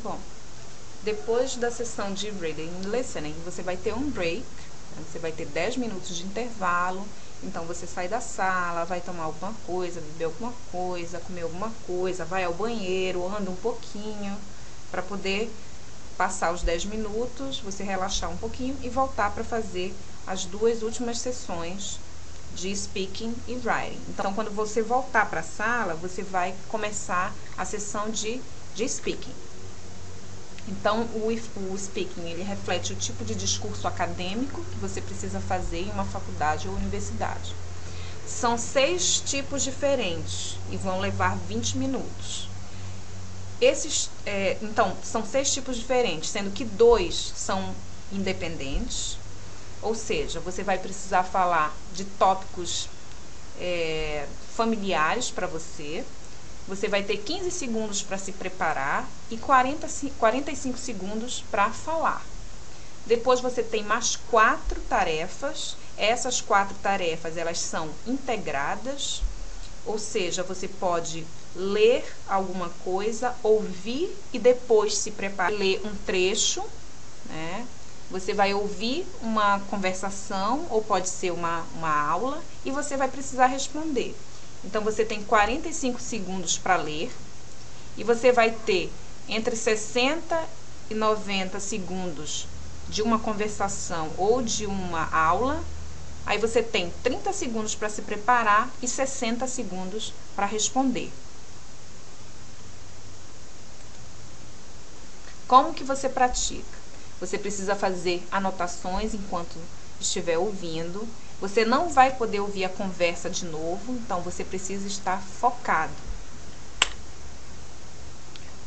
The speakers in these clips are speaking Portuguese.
Bom, depois da sessão de reading e listening, você vai ter um break, você vai ter 10 minutos de intervalo. Então, você sai da sala, vai tomar alguma coisa, beber alguma coisa, comer alguma coisa, vai ao banheiro, anda um pouquinho, para poder passar os 10 minutos, você relaxar um pouquinho e voltar para fazer as 2 últimas sessões de speaking e writing. Então, quando você voltar para a sala, você vai começar a sessão de speaking. Então, o speaking, ele reflete o tipo de discurso acadêmico que você precisa fazer em uma faculdade ou universidade. São 6 tipos diferentes e vão levar 20 minutos. Então, são 6 tipos diferentes, sendo que 2 são independentes, ou seja, você vai precisar falar de tópicos familiares para você. Você vai ter 15 segundos para se preparar e 45 segundos para falar. Depois você tem mais 4 tarefas. Essas 4 tarefas, elas são integradas, ou seja, você pode ler alguma coisa, ouvir e depois se preparar, ler um trecho, né? Você vai ouvir uma conversação ou pode ser uma aula e você vai precisar responder. Então, você tem 45 segundos para ler e você vai ter entre 60 e 90 segundos de uma conversação ou de uma aula. Aí você tem 30 segundos para se preparar e 60 segundos para responder. Como que você pratica? Você precisa fazer anotações enquanto estiver ouvindo. Você não vai poder ouvir a conversa de novo, então você precisa estar focado.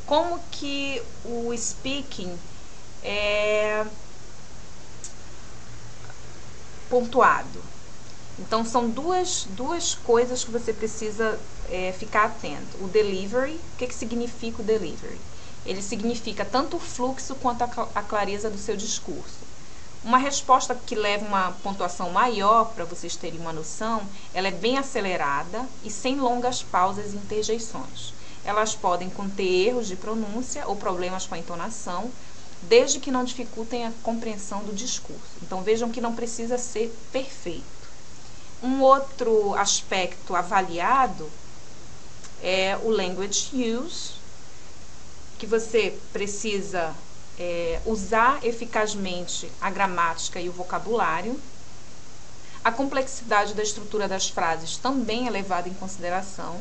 Como que o speaking é pontuado? Então, são duas coisas que você precisa ficar atento. O delivery, o que significa o delivery? Ele significa tanto o fluxo quanto a clareza do seu discurso. Uma resposta que leva uma pontuação maior, para vocês terem uma noção, ela é bem acelerada e sem longas pausas e interjeições. Elas podem conter erros de pronúncia ou problemas com a entonação, desde que não dificultem a compreensão do discurso. Então, vejam que não precisa ser perfeito. Um outro aspecto avaliado é o language use, que você precisa usar eficazmente a gramática e o vocabulário. A complexidade da estrutura das frases também é levada em consideração.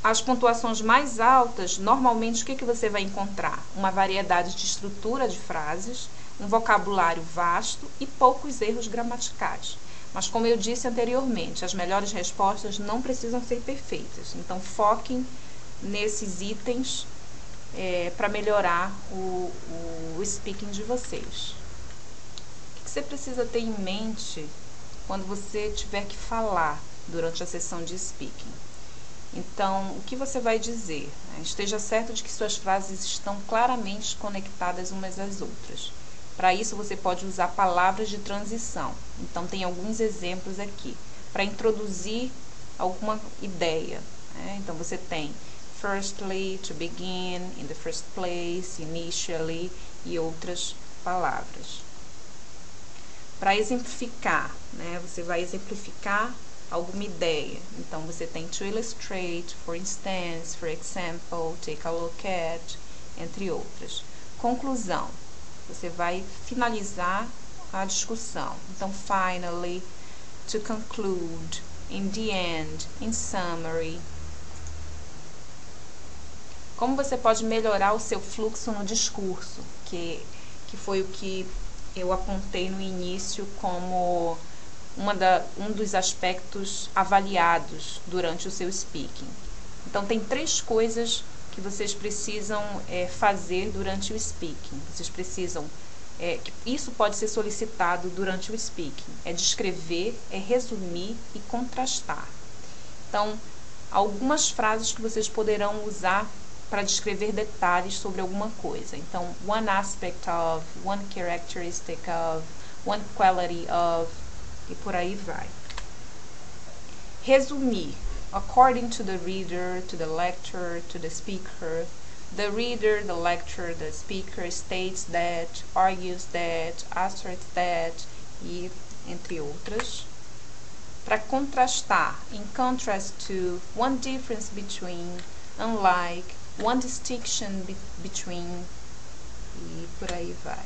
As pontuações mais altas, normalmente, o que você vai encontrar? Uma variedade de estrutura de frases, um vocabulário vasto e poucos erros gramaticais. Mas, como eu disse anteriormente, as melhores respostas não precisam ser perfeitas. Então, foquem nesses itens para melhorar o speaking de vocês. O que você precisa ter em mente quando você tiver que falar durante a sessão de speaking? Então, o que você vai dizer? Esteja certo de que suas frases estão claramente conectadas umas às outras. Para isso, você pode usar palavras de transição. Então, tem alguns exemplos aqui para introduzir alguma ideia. Então, você tem firstly, to begin, in the first place, initially e outras palavras. Para exemplificar, você vai exemplificar alguma ideia. Então, você tem to illustrate, for instance, for example, take a look at, entre outras. Conclusão. Você vai finalizar a discussão. Então, finally, to conclude, in the end, in summary. Como você pode melhorar o seu fluxo no discurso, que foi o que eu apontei no início como um dos aspectos avaliados durante o seu speaking. Então, tem 3 coisas que vocês precisam fazer durante o speaking. Vocês precisam, isso pode ser solicitado durante o speaking, é descrever, é resumir e contrastar. Então, algumas frases que vocês poderão usar para descrever detalhes sobre alguma coisa. Então, one aspect of, one characteristic of, one quality of, e por aí vai. Resumir. According to the reader, to the lecturer, to the speaker, the reader, the lecturer, the speaker states that, argues that, asserts that, e entre outras. Para contrastar, in contrast to, one difference between, unlike, one distinction between, e por aí vai.